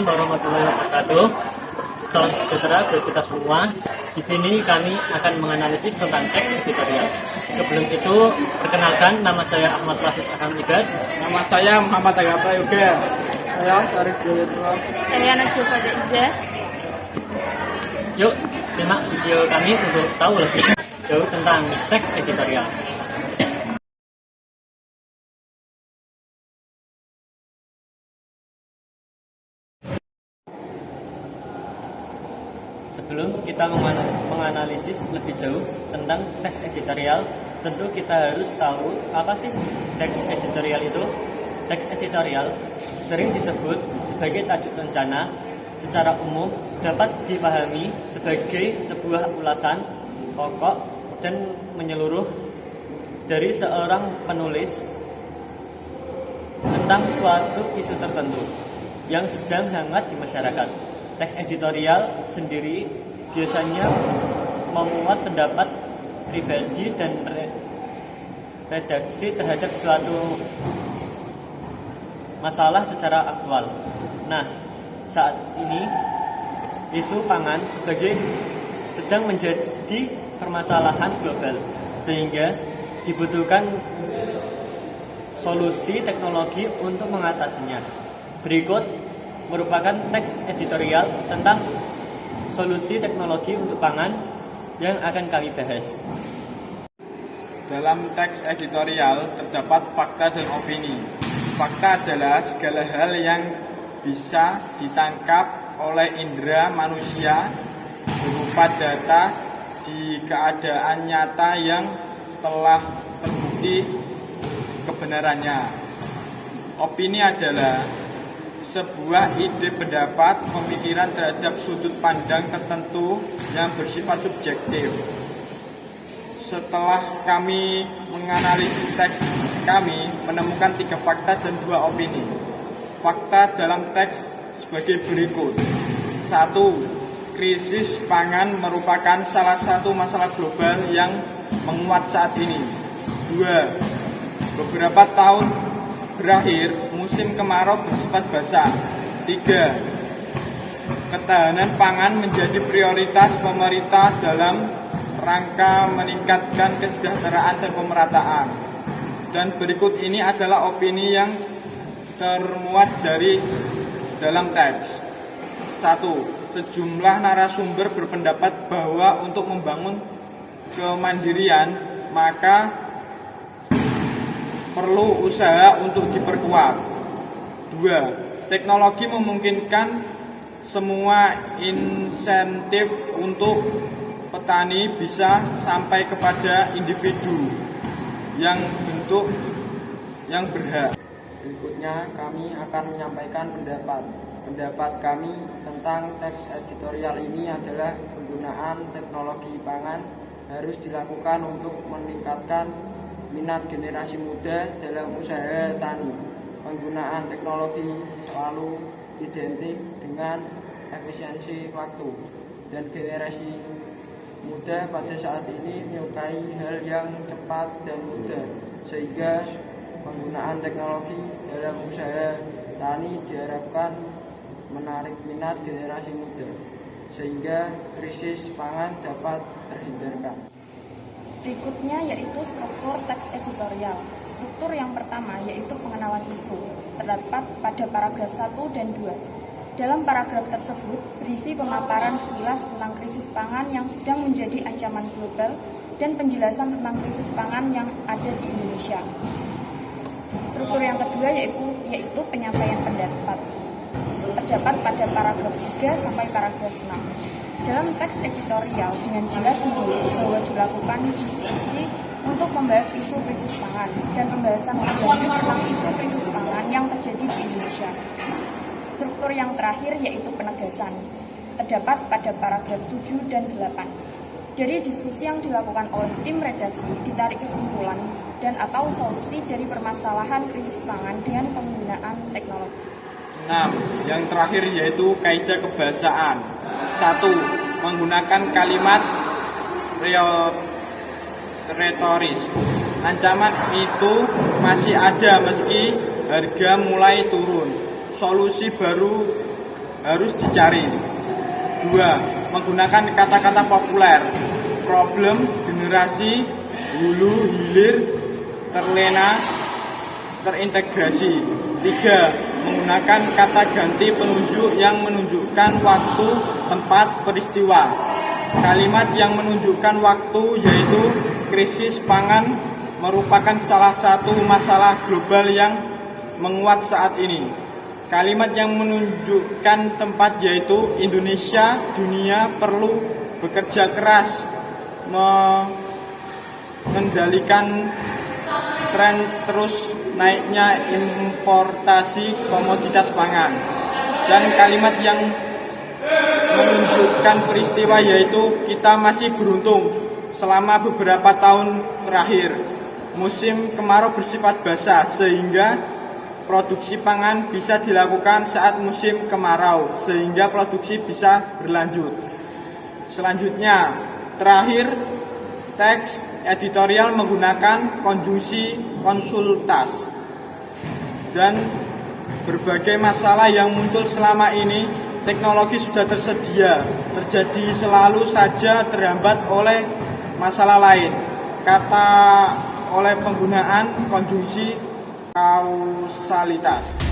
warahmatullahi wabarakatuh. Salam sejahtera buat kita semua. Di sini kami akan menganalisis tentang teks editorial. Sebelum itu, perkenalkan, nama saya Ahmad Rafiq Ahmad. Nama saya Muhammad Aga Prayoga. Saya Syarif Julietro. Saya Najwa Fadaiza. Yuk, simak video kami untuk tahu lebih jauh tentang teks editorial. Sebelum kita menganalisis lebih jauh tentang teks editorial, tentu kita harus tahu apa sih teks editorial itu. Teks editorial sering disebut sebagai tajuk rencana, secara umum dapat dipahami sebagai sebuah ulasan pokok dan menyeluruh dari seorang penulis tentang suatu isu tertentu yang sedang hangat di masyarakat. Teks editorial sendiri biasanya memuat pendapat pribadi dan redaksi terhadap suatu masalah secara aktual. Nah, saat ini isu pangan sedang menjadi permasalahan global, sehingga dibutuhkan solusi teknologi untuk mengatasinya. Berikut merupakan teks editorial tentang solusi teknologi untuk pangan yang akan kami bahas. Dalam teks editorial terdapat fakta dan opini. Fakta adalah segala hal yang bisa ditangkap oleh indera manusia berupa data di keadaan nyata yang telah terbukti kebenarannya. Opini adalah sebuah ide, pendapat, pemikiran terhadap sudut pandang tertentu yang bersifat subjektif. Setelah kami menganalisis teks, kami menemukan 3 fakta dan 2 opini. Fakta dalam teks sebagai berikut. 1. Krisis pangan merupakan salah satu masalah global yang menguat saat ini. 2. Beberapa tahun berakhir, musim kemarau bersifat basah. 3. Ketahanan pangan menjadi prioritas pemerintah dalam rangka meningkatkan kesejahteraan dan pemerataan. Dan berikut ini adalah opini yang termuat dari dalam teks. 1. Sejumlah narasumber berpendapat bahwa untuk membangun kemandirian, maka perlu usaha untuk diperkuat. 2. Teknologi memungkinkan semua insentif untuk petani bisa sampai kepada individu yang bentuk yang berhak. Berikutnya kami akan menyampaikan pendapat kami tentang teks editorial ini adalah penggunaan teknologi pangan harus dilakukan untuk meningkatkan minat generasi muda dalam usaha tani. Penggunaan teknologi selalu identik dengan efisiensi waktu, dan generasi muda pada saat ini menyukai hal yang cepat dan mudah, sehingga penggunaan teknologi dalam usaha tani diharapkan menarik minat generasi muda, sehingga krisis pangan dapat terhindarkan. Berikutnya yaitu struktur teks editorial. Struktur yang pertama yaitu pengenalan isu, terdapat pada paragraf 1 dan 2. Dalam paragraf tersebut berisi pemaparan sekilas tentang krisis pangan yang sedang menjadi ancaman global dan penjelasan tentang krisis pangan yang ada di Indonesia. Struktur yang kedua yaitu penyampaian pendapat, terdapat pada paragraf 3 sampai paragraf 6. Dalam teks editorial dengan jelas menulis bahwa dilakukan diskusi untuk membahas isu krisis pangan dan pembahasan lebih lanjut tentang isu krisis pangan yang terjadi di Indonesia. Struktur yang terakhir yaitu penegasan, terdapat pada paragraf 7 dan 8. Dari diskusi yang dilakukan oleh tim redaksi ditarik kesimpulan dan atau solusi dari permasalahan krisis pangan dengan penggunaan teknologi. 6. Yang terakhir yaitu kaidah kebahasaan. 1. Menggunakan kalimat retoris. Ancaman itu masih ada meski harga mulai turun. Solusi baru harus dicari. 2. Menggunakan kata-kata populer, problem, generasi, hulu, hilir, terlena, terintegrasi. 3. Menggunakan kata ganti penunjuk yang menunjukkan waktu, tempat, peristiwa. Kalimat yang menunjukkan waktu yaitu krisis pangan merupakan salah satu masalah global yang menguat saat ini. Kalimat yang menunjukkan tempat yaitu Indonesia, dunia perlu bekerja keras mengendalikan tren terus naiknya importasi komoditas pangan. Dan kalimat yang menunjukkan peristiwa yaitu kita masih beruntung selama beberapa tahun terakhir. Musim kemarau bersifat basah sehingga produksi pangan bisa dilakukan saat musim kemarau sehingga produksi bisa berlanjut. Selanjutnya, terakhir, teks editorial menggunakan konjungsi konsultas dan berbagai masalah yang muncul selama ini. Teknologi sudah tersedia, terjadi selalu saja terhambat oleh masalah lain. Kata oleh penggunaan konjungsi kausalitas.